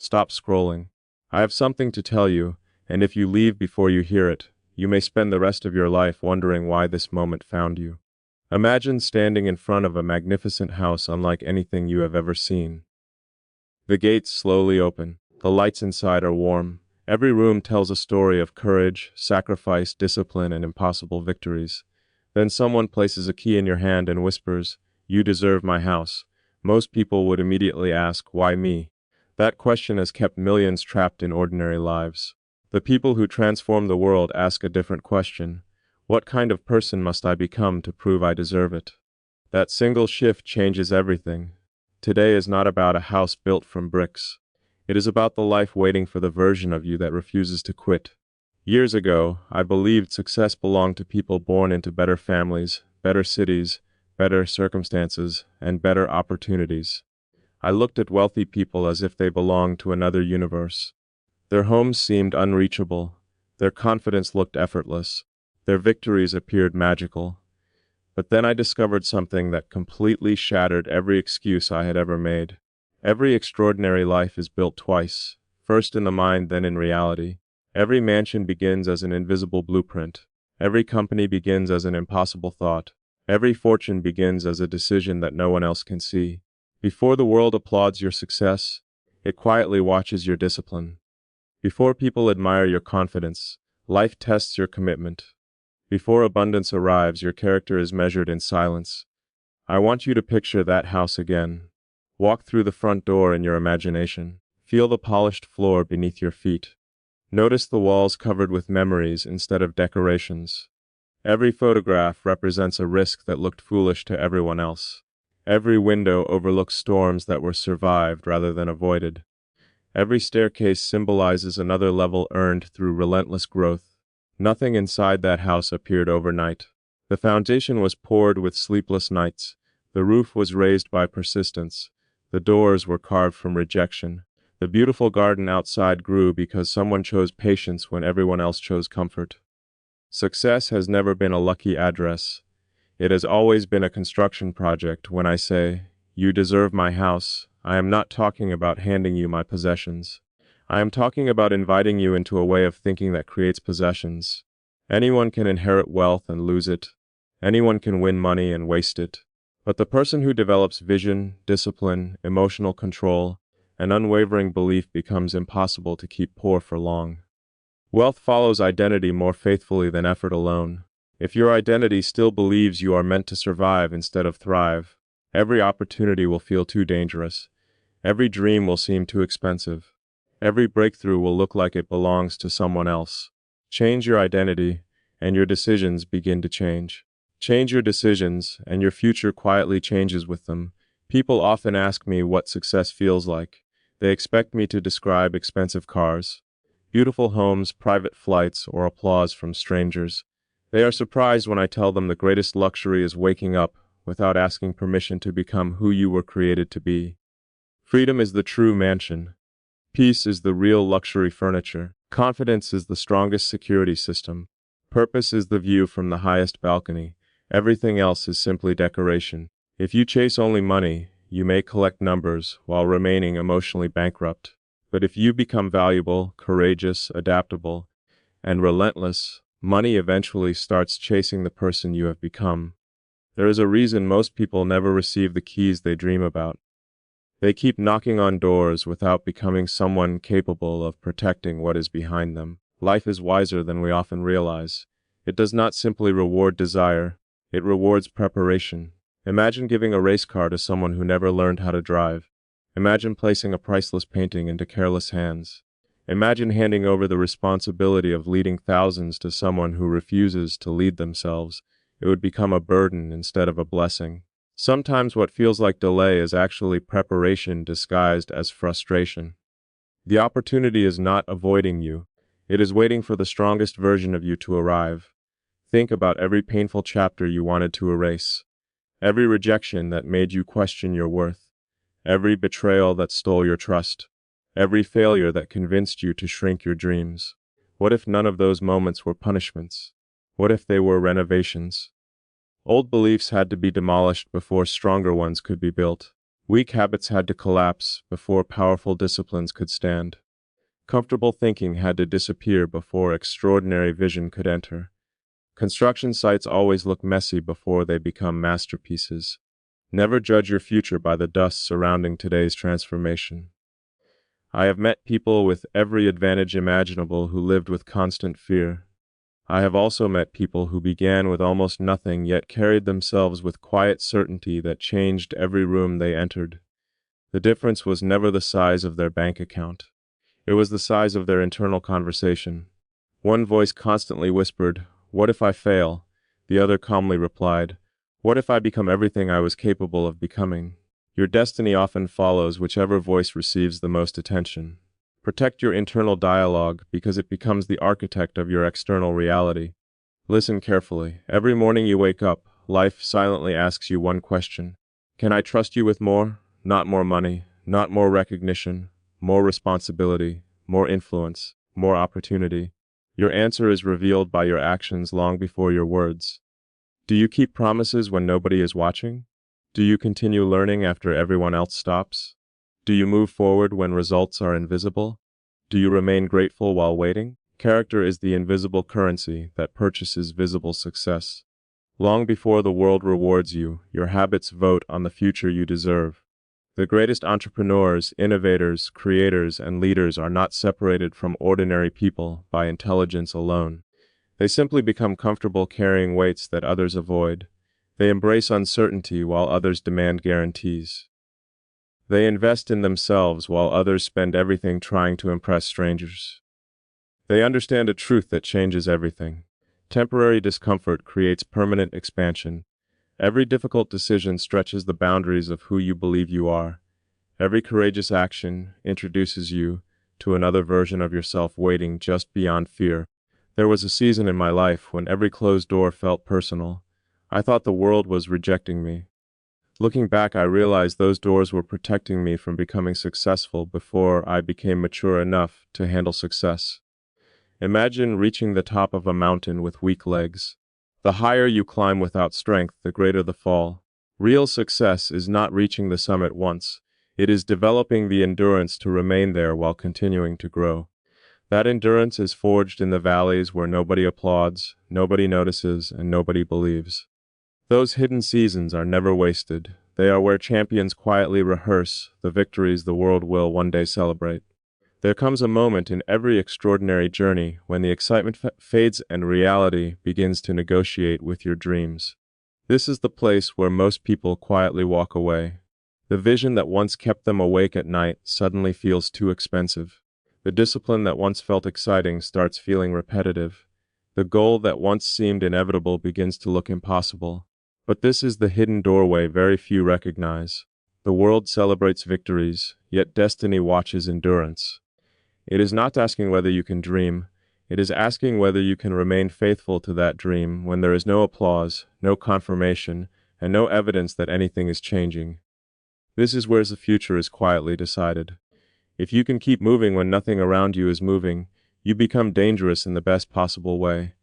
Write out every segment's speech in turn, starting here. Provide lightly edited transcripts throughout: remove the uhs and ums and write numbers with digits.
Stop scrolling. I have something to tell you, and if you leave before you hear it, you may spend the rest of your life wondering why this moment found you. Imagine standing in front of a magnificent house unlike anything you have ever seen. The gates slowly open. The lights inside are warm. Every room tells a story of courage, sacrifice, discipline, and impossible victories. Then someone places a key in your hand and whispers, "You deserve my house." Most people would immediately ask, "Why me?" That question has kept millions trapped in ordinary lives. The people who transform the world ask a different question. What kind of person must I become to prove I deserve it? That single shift changes everything. Today is not about a house built from bricks. It is about the life waiting for the version of you that refuses to quit. Years ago, I believed success belonged to people born into better families, better cities, better circumstances, and better opportunities. I looked at wealthy people as if they belonged to another universe. Their homes seemed unreachable. Their confidence looked effortless. Their victories appeared magical. But then I discovered something that completely shattered every excuse I had ever made. Every extraordinary life is built twice, first in the mind, then in reality. Every mansion begins as an invisible blueprint. Every company begins as an impossible thought. Every fortune begins as a decision that no one else can see. Before the world applauds your success, it quietly watches your discipline. Before people admire your confidence, life tests your commitment. Before abundance arrives, your character is measured in silence. I want you to picture that house again. Walk through the front door in your imagination. Feel the polished floor beneath your feet. Notice the walls covered with memories instead of decorations. Every photograph represents a risk that looked foolish to everyone else. Every window overlooks storms that were survived rather than avoided. Every staircase symbolizes another level earned through relentless growth. Nothing inside that house appeared overnight. The foundation was poured with sleepless nights. The roof was raised by persistence. The doors were carved from rejection. The beautiful garden outside grew because someone chose patience when everyone else chose comfort. Success has never been a lucky address. It has always been a construction project. When I say, "You deserve my house," I am not talking about handing you my possessions. I am talking about inviting you into a way of thinking that creates possessions. Anyone can inherit wealth and lose it. Anyone can win money and waste it. But the person who develops vision, discipline, emotional control, and unwavering belief becomes impossible to keep poor for long. Wealth follows identity more faithfully than effort alone. If your identity still believes you are meant to survive instead of thrive, every opportunity will feel too dangerous. Every dream will seem too expensive. Every breakthrough will look like it belongs to someone else. Change your identity, and your decisions begin to change. Change your decisions, and your future quietly changes with them. People often ask me what success feels like. They expect me to describe expensive cars, beautiful homes, private flights, or applause from strangers. They are surprised when I tell them the greatest luxury is waking up without asking permission to become who you were created to be. Freedom is the true mansion. Peace is the real luxury furniture. Confidence is the strongest security system. Purpose is the view from the highest balcony. Everything else is simply decoration. If you chase only money, you may collect numbers while remaining emotionally bankrupt. But if you become valuable, courageous, adaptable, and relentless, money eventually starts chasing the person you have become. There is a reason most people never receive the keys they dream about. They keep knocking on doors without becoming someone capable of protecting what is behind them. Life is wiser than we often realize. It does not simply reward desire, it rewards preparation. Imagine giving a race car to someone who never learned how to drive. Imagine placing a priceless painting into careless hands. Imagine handing over the responsibility of leading thousands to someone who refuses to lead themselves. It would become a burden instead of a blessing. Sometimes what feels like delay is actually preparation disguised as frustration. The opportunity is not avoiding you. It is waiting for the strongest version of you to arrive. Think about every painful chapter you wanted to erase. Every rejection that made you question your worth. Every betrayal that stole your trust. Every failure that convinced you to shrink your dreams. What if none of those moments were punishments? What if they were renovations? Old beliefs had to be demolished before stronger ones could be built. Weak habits had to collapse before powerful disciplines could stand. Comfortable thinking had to disappear before extraordinary vision could enter. Construction sites always look messy before they become masterpieces. Never judge your future by the dust surrounding today's transformation. I have met people with every advantage imaginable who lived with constant fear. I have also met people who began with almost nothing yet carried themselves with quiet certainty that changed every room they entered. The difference was never the size of their bank account. It was the size of their internal conversation. One voice constantly whispered, "What if I fail?" The other calmly replied, "What if I become everything I was capable of becoming?" Your destiny often follows whichever voice receives the most attention. Protect your internal dialogue because it becomes the architect of your external reality. Listen carefully. Every morning you wake up, life silently asks you one question. Can I trust you with more? Not more money, not more recognition, more responsibility, more influence, more opportunity. Your answer is revealed by your actions long before your words. Do you keep promises when nobody is watching? Do you continue learning after everyone else stops? Do you move forward when results are invisible? Do you remain grateful while waiting? Character is the invisible currency that purchases visible success. Long before the world rewards you, your habits vote on the future you deserve. The greatest entrepreneurs, innovators, creators, and leaders are not separated from ordinary people by intelligence alone. They simply become comfortable carrying weights that others avoid. They embrace uncertainty while others demand guarantees. They invest in themselves while others spend everything trying to impress strangers. They understand a truth that changes everything. Temporary discomfort creates permanent expansion. Every difficult decision stretches the boundaries of who you believe you are. Every courageous action introduces you to another version of yourself waiting just beyond fear. There was a season in my life when every closed door felt personal. I thought the world was rejecting me. Looking back, I realized those doors were protecting me from becoming successful before I became mature enough to handle success. Imagine reaching the top of a mountain with weak legs. The higher you climb without strength, the greater the fall. Real success is not reaching the summit once. It is developing the endurance to remain there while continuing to grow. That endurance is forged in the valleys where nobody applauds, nobody notices, and nobody believes. Those hidden seasons are never wasted. They are where champions quietly rehearse the victories the world will one day celebrate. There comes a moment in every extraordinary journey when the excitement fades and reality begins to negotiate with your dreams. This is the place where most people quietly walk away. The vision that once kept them awake at night suddenly feels too expensive. The discipline that once felt exciting starts feeling repetitive. The goal that once seemed inevitable begins to look impossible. But this is the hidden doorway very few recognize. The world celebrates victories, yet destiny watches endurance. It is not asking whether you can dream. It is asking whether you can remain faithful to that dream when there is no applause, no confirmation, and no evidence that anything is changing. This is where the future is quietly decided. If you can keep moving when nothing around you is moving, you become dangerous in the best possible way.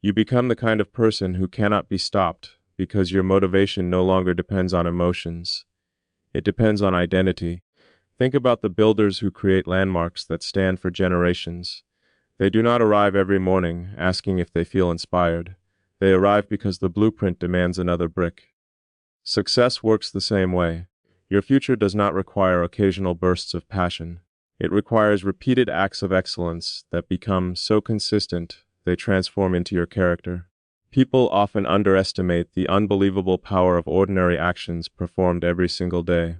You become the kind of person who cannot be stopped because your motivation no longer depends on emotions. It depends on identity. Think about the builders who create landmarks that stand for generations. They do not arrive every morning asking if they feel inspired. They arrive because the blueprint demands another brick. Success works the same way. Your future does not require occasional bursts of passion. It requires repeated acts of excellence that become so consistent they transform into your character. People often underestimate the unbelievable power of ordinary actions performed every single day.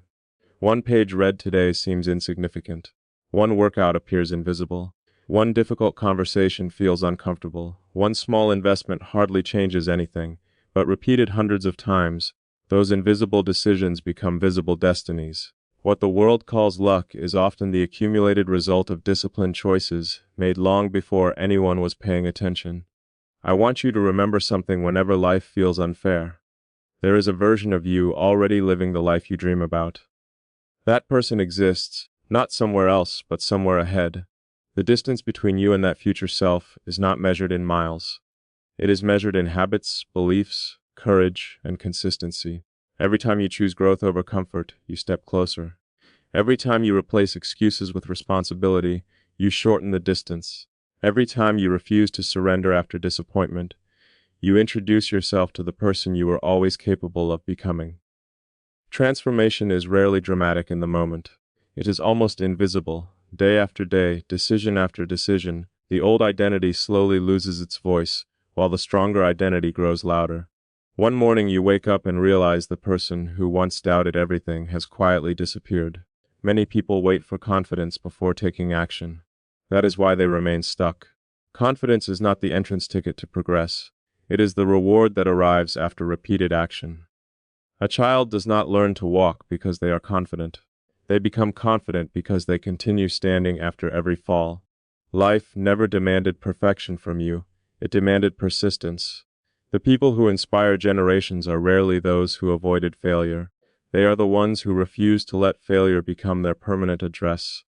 One page read today seems insignificant. One workout appears invisible. One difficult conversation feels uncomfortable. One small investment hardly changes anything, but repeated hundreds of times, those invisible decisions become visible destinies. What the world calls luck is often the accumulated result of disciplined choices made long before anyone was paying attention. I want you to remember something whenever life feels unfair. There is a version of you already living the life you dream about. That person exists, not somewhere else, but somewhere ahead. The distance between you and that future self is not measured in miles. It is measured in habits, beliefs, courage, and consistency. Every time you choose growth over comfort, you step closer. Every time you replace excuses with responsibility, you shorten the distance. Every time you refuse to surrender after disappointment, you introduce yourself to the person you were always capable of becoming. Transformation is rarely dramatic in the moment. It is almost invisible. Day after day, decision after decision, the old identity slowly loses its voice, while the stronger identity grows louder. One morning you wake up and realize the person who once doubted everything has quietly disappeared. Many people wait for confidence before taking action. That is why they remain stuck. Confidence is not the entrance ticket to progress. It is the reward that arrives after repeated action. A child does not learn to walk because they are confident. They become confident because they continue standing after every fall. Life never demanded perfection from you. It demanded persistence. The people who inspire generations are rarely those who avoided failure. They are the ones who refuse to let failure become their permanent address.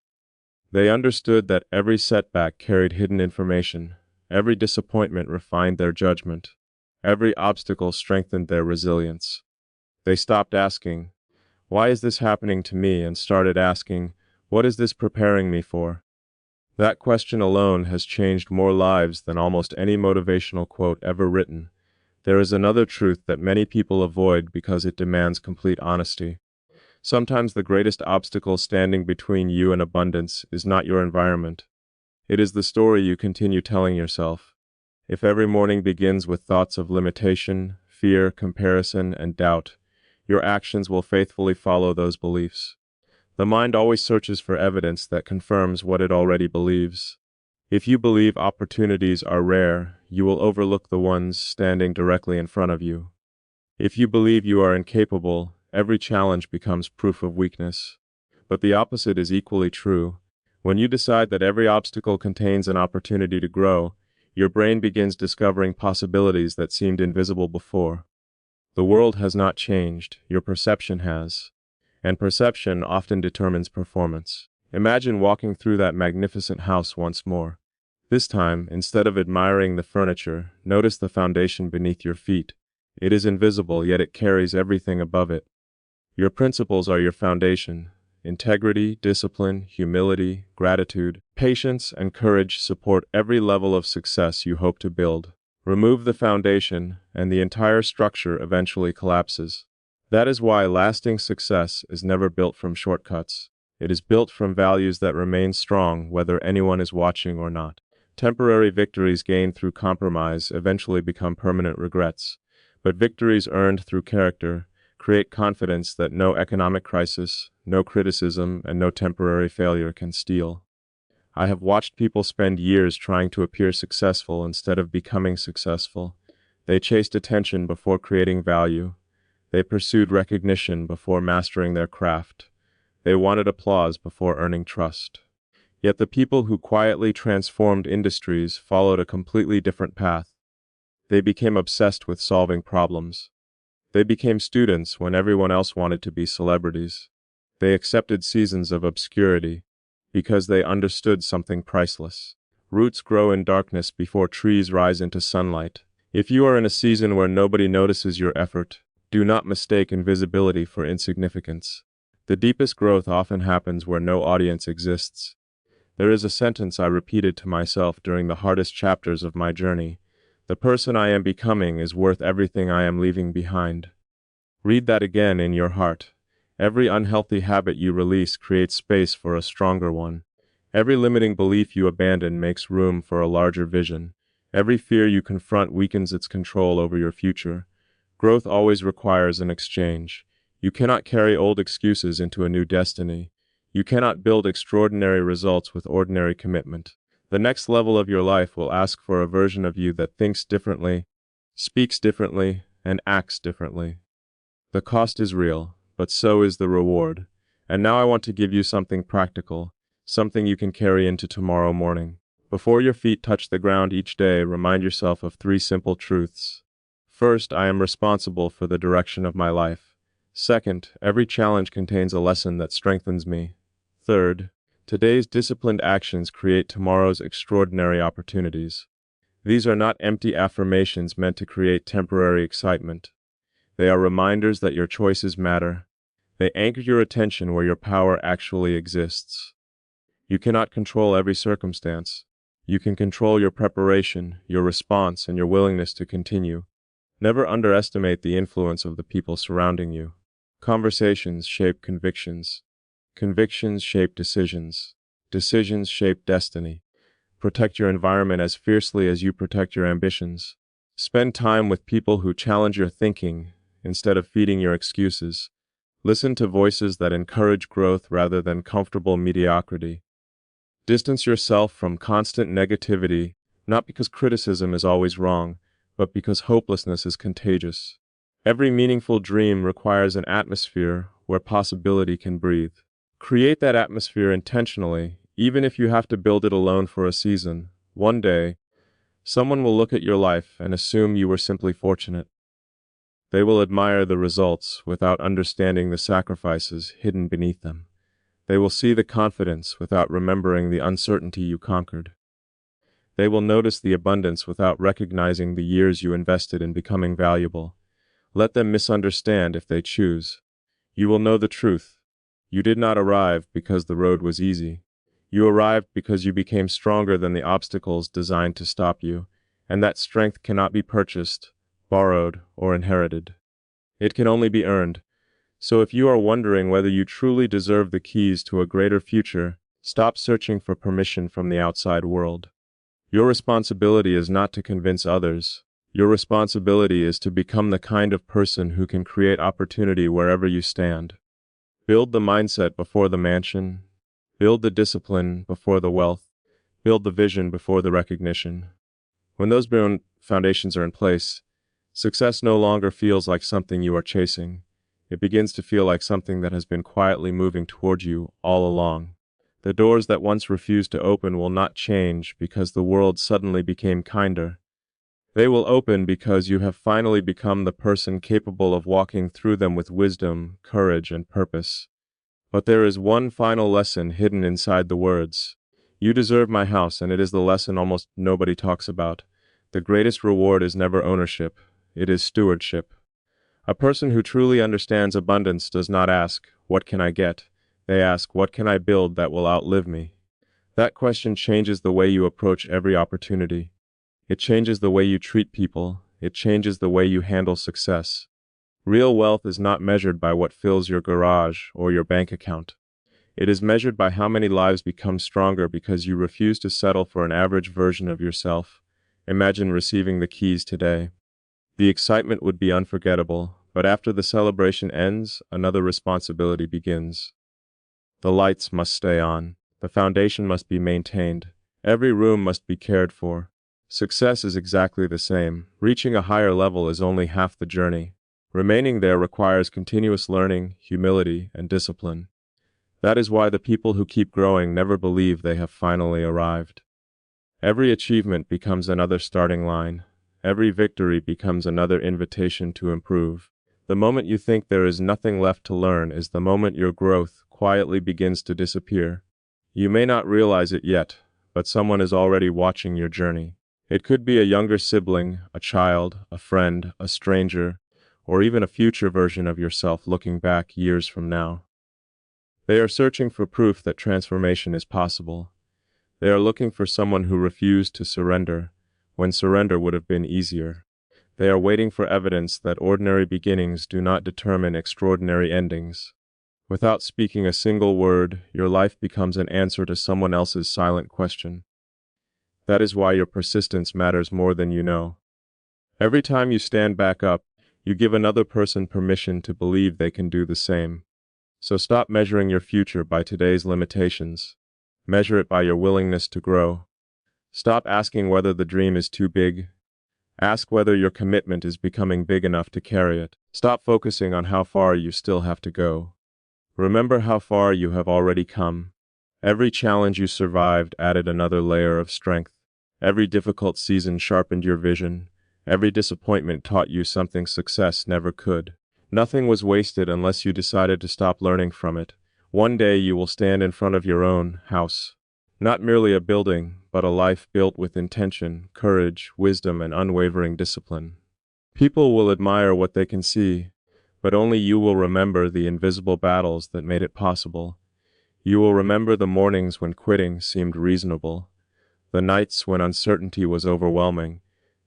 They understood that every setback carried hidden information. Every disappointment refined their judgment. Every obstacle strengthened their resilience. They stopped asking, "Why is this happening to me?" and started asking, "What is this preparing me for?" That question alone has changed more lives than almost any motivational quote ever written. There is another truth that many people avoid because it demands complete honesty. Sometimes the greatest obstacle standing between you and abundance is not your environment. It is the story you continue telling yourself. If every morning begins with thoughts of limitation, fear, comparison, and doubt, your actions will faithfully follow those beliefs. The mind always searches for evidence that confirms what it already believes. If you believe opportunities are rare, you will overlook the ones standing directly in front of you. If you believe you are incapable, every challenge becomes proof of weakness. But the opposite is equally true. When you decide that every obstacle contains an opportunity to grow, your brain begins discovering possibilities that seemed invisible before. The world has not changed, your perception has. And perception often determines performance. Imagine walking through that magnificent house once more. This time, instead of admiring the furniture, notice the foundation beneath your feet. It is invisible, yet it carries everything above it. Your principles are your foundation. Integrity, discipline, humility, gratitude, patience, and courage support every level of success you hope to build. Remove the foundation, and the entire structure eventually collapses. That is why lasting success is never built from shortcuts. It is built from values that remain strong whether anyone is watching or not. Temporary victories gained through compromise eventually become permanent regrets, but victories earned through character create confidence that no economic crisis, no criticism, and no temporary failure can steal. I have watched people spend years trying to appear successful instead of becoming successful. They chased attention before creating value. They pursued recognition before mastering their craft. They wanted applause before earning trust. Yet the people who quietly transformed industries followed a completely different path. They became obsessed with solving problems. They became students when everyone else wanted to be celebrities. They accepted seasons of obscurity because they understood something priceless. Roots grow in darkness before trees rise into sunlight. If you are in a season where nobody notices your effort, do not mistake invisibility for insignificance. The deepest growth often happens where no audience exists. There is a sentence I repeated to myself during the hardest chapters of my journey. The person I am becoming is worth everything I am leaving behind. Read that again in your heart. Every unhealthy habit you release creates space for a stronger one. Every limiting belief you abandon makes room for a larger vision. Every fear you confront weakens its control over your future. Growth always requires an exchange. You cannot carry old excuses into a new destiny. You cannot build extraordinary results with ordinary commitment. The next level of your life will ask for a version of you that thinks differently, speaks differently, and acts differently. The cost is real, but so is the reward. And now I want to give you something practical, something you can carry into tomorrow morning. Before your feet touch the ground each day, remind yourself of 3 simple truths. First, I am responsible for the direction of my life. Second, every challenge contains a lesson that strengthens me. Third, today's disciplined actions create tomorrow's extraordinary opportunities. These are not empty affirmations meant to create temporary excitement. They are reminders that your choices matter. They anchor your attention where your power actually exists. You cannot control every circumstance. You can control your preparation, your response, and your willingness to continue. Never underestimate the influence of the people surrounding you. Conversations shape convictions. Convictions shape decisions. Decisions shape destiny. Protect your environment as fiercely as you protect your ambitions. Spend time with people who challenge your thinking instead of feeding your excuses. Listen to voices that encourage growth rather than comfortable mediocrity. Distance yourself from constant negativity, not because criticism is always wrong, but because hopelessness is contagious. Every meaningful dream requires an atmosphere where possibility can breathe. Create that atmosphere intentionally, even if you have to build it alone for a season. One day, someone will look at your life and assume you were simply fortunate. They will admire the results without understanding the sacrifices hidden beneath them. They will see the confidence without remembering the uncertainty you conquered. They will notice the abundance without recognizing the years you invested in becoming valuable. Let them misunderstand if they choose. You will know the truth. You did not arrive because the road was easy. You arrived because you became stronger than the obstacles designed to stop you, and that strength cannot be purchased, borrowed, or inherited. It can only be earned. So if you are wondering whether you truly deserve the keys to a greater future, stop searching for permission from the outside world. Your responsibility is not to convince others. Your responsibility is to become the kind of person who can create opportunity wherever you stand. Build the mindset before the mansion. Build the discipline before the wealth. Build the vision before the recognition. When those foundations are in place, success no longer feels like something you are chasing. It begins to feel like something that has been quietly moving toward you all along. The doors that once refused to open will not change because the world suddenly became kinder. They will open because you have finally become the person capable of walking through them with wisdom, courage, and purpose. But there is one final lesson hidden inside the words. You deserve my house, and it is the lesson almost nobody talks about. The greatest reward is never ownership. It is stewardship. A person who truly understands abundance does not ask, "What can I get?" They ask, "What can I build that will outlive me?" That question changes the way you approach every opportunity. It changes the way you treat people. It changes the way you handle success. Real wealth is not measured by what fills your garage or your bank account. It is measured by how many lives become stronger because you refuse to settle for an average version of yourself. Imagine receiving the keys today. The excitement would be unforgettable, but after the celebration ends, another responsibility begins. The lights must stay on. The foundation must be maintained. Every room must be cared for. Success is exactly the same. Reaching a higher level is only half the journey. Remaining there requires continuous learning, humility, and discipline. That is why the people who keep growing never believe they have finally arrived. Every achievement becomes another starting line. Every victory becomes another invitation to improve. The moment you think there is nothing left to learn is the moment your growth quietly begins to disappear. You may not realize it yet, but someone is already watching your journey. It could be a younger sibling, a child, a friend, a stranger, or even a future version of yourself looking back years from now. They are searching for proof that transformation is possible. They are looking for someone who refused to surrender, when surrender would have been easier. They are waiting for evidence that ordinary beginnings do not determine extraordinary endings. Without speaking a single word, your life becomes an answer to someone else's silent question. That is why your persistence matters more than you know. Every time you stand back up, you give another person permission to believe they can do the same. So stop measuring your future by today's limitations. Measure it by your willingness to grow. Stop asking whether the dream is too big. Ask whether your commitment is becoming big enough to carry it. Stop focusing on how far you still have to go. Remember how far you have already come. Every challenge you survived added another layer of strength. Every difficult season sharpened your vision. Every disappointment taught you something success never could. Nothing was wasted unless you decided to stop learning from it. One day you will stand in front of your own house. Not merely a building, but a life built with intention, courage, wisdom, and unwavering discipline. People will admire what they can see, but only you will remember the invisible battles that made it possible. You will remember the mornings when quitting seemed reasonable, the nights when uncertainty was overwhelming,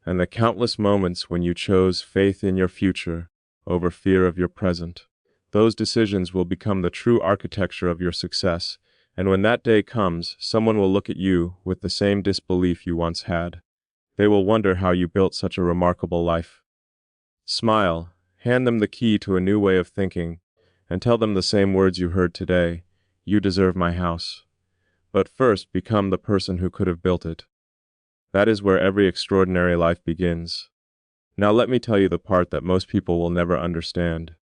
and the countless moments when you chose faith in your future over fear of your present. Those decisions will become the true architecture of your success, and when that day comes, someone will look at you with the same disbelief you once had. They will wonder how you built such a remarkable life. Smile, hand them the key to a new way of thinking, and tell them the same words you heard today: "You deserve my house." But first, become the person who could have built it. That is where every extraordinary life begins. Now let me tell you the part that most people will never understand.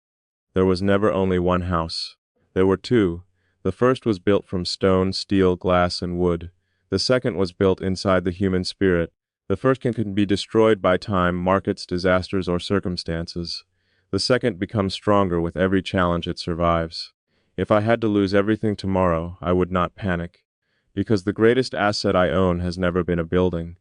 There was never only one house. There were two. The first was built from stone, steel, glass, and wood. The second was built inside the human spirit. The first can be destroyed by time, markets, disasters, or circumstances. The second becomes stronger with every challenge it survives. If I had to lose everything tomorrow, I would not panic, because the greatest asset I own has never been a building.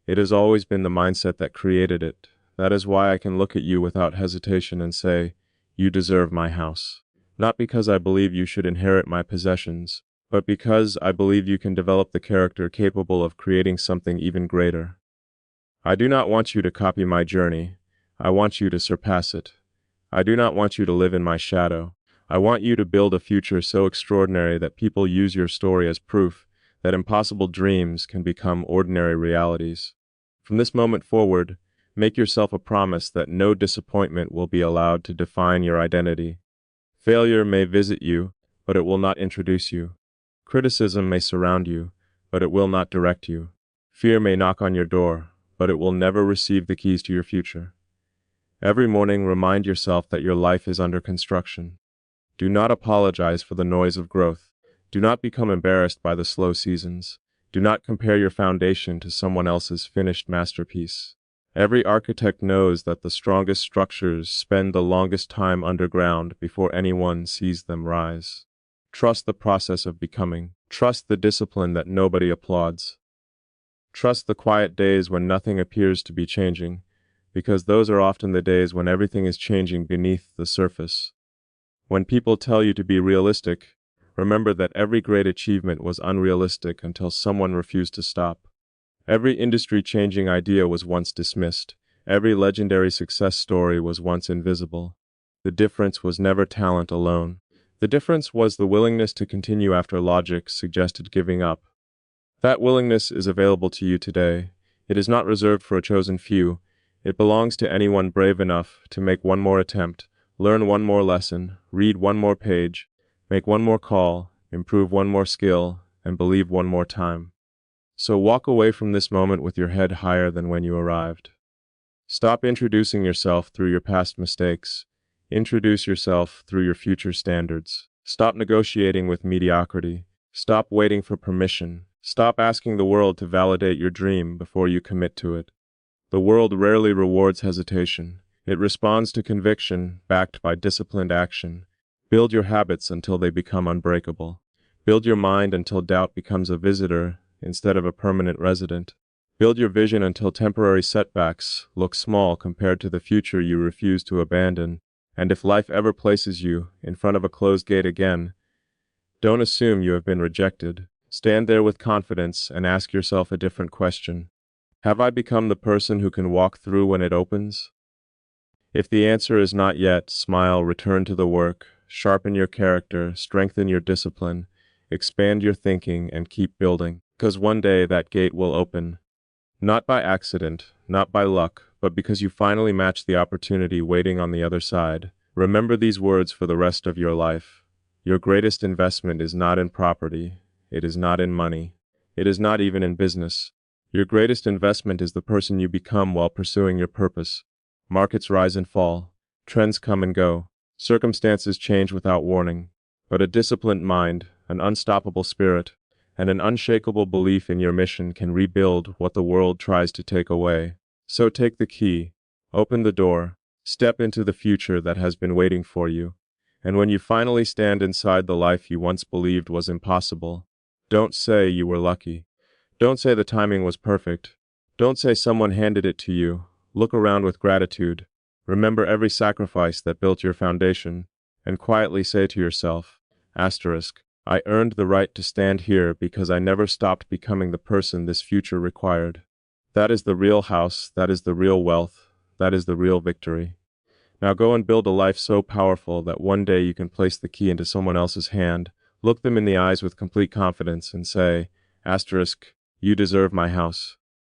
It has always been the mindset that created it. That is why I can look at you without hesitation and say, "You deserve my house." Not because I believe you should inherit my possessions, but because I believe you can develop the character capable of creating something even greater. I do not want you to copy my journey. I want you to surpass it. I do not want you to live in my shadow. I want you to build a future so extraordinary that people use your story as proof that impossible dreams can become ordinary realities. From this moment forward, make yourself a promise that no disappointment will be allowed to define your identity. Failure may visit you, but it will not introduce you. Criticism may surround you, but it will not direct you. Fear may knock on your door, but it will never receive the keys to your future. Every morning, remind yourself that your life is under construction. Do not apologize for the noise of growth. Do not become embarrassed by the slow seasons. Do not compare your foundation to someone else's finished masterpiece. Every architect knows that the strongest structures spend the longest time underground before anyone sees them rise. Trust the process of becoming. Trust the discipline that nobody applauds. Trust the quiet days when nothing appears to be changing, because those are often the days when everything is changing beneath the surface. When people tell you to be realistic, remember that every great achievement was unrealistic until someone refused to stop. Every industry-changing idea was once dismissed. Every legendary success story was once invisible. The difference was never talent alone. The difference was the willingness to continue after logic suggested giving up. That willingness is available to you today. It is not reserved for a chosen few. It belongs to anyone brave enough to make one more attempt, learn one more lesson, read one more page, make one more call, improve one more skill, and believe one more time. So walk away from this moment with your head higher than when you arrived. Stop introducing yourself through your past mistakes. Introduce yourself through your future standards. Stop negotiating with mediocrity. Stop waiting for permission. Stop asking the world to validate your dream before you commit to it. The world rarely rewards hesitation. It responds to conviction backed by disciplined action. Build your habits until they become unbreakable. Build your mind until doubt becomes a visitor instead of a permanent resident. Build your vision until temporary setbacks look small compared to the future you refuse to abandon. And if life ever places you in front of a closed gate again, don't assume you have been rejected. Stand there with confidence and ask yourself a different question. Have I become the person who can walk through when it opens? If the answer is not yet, smile, return to the work, sharpen your character, strengthen your discipline, expand your thinking, and keep building, because one day that gate will open. Not by accident, not by luck, but because you finally match the opportunity waiting on the other side. Remember these words for the rest of your life. Your greatest investment is not in property. It is not in money. It is not even in business. Your greatest investment is the person you become while pursuing your purpose. Markets rise and fall. Trends come and go. Circumstances change without warning. But a disciplined mind, an unstoppable spirit, and an unshakable belief in your mission can rebuild what the world tries to take away. So take the key, open the door, step into the future that has been waiting for you. And when you finally stand inside the life you once believed was impossible, don't say you were lucky. Don't say the timing was perfect. Don't say someone handed it to you. Look around with gratitude. Remember every sacrifice that built your foundation, and quietly say to yourself, asterisk, I earned the right to stand here because I never stopped becoming the person this future required. That is the real house, that is the real wealth, that is the real victory. Now go and build a life so powerful that one day you can place the key into someone else's hand, look them in the eyes with complete confidence, and say, asterisk, you deserve my house.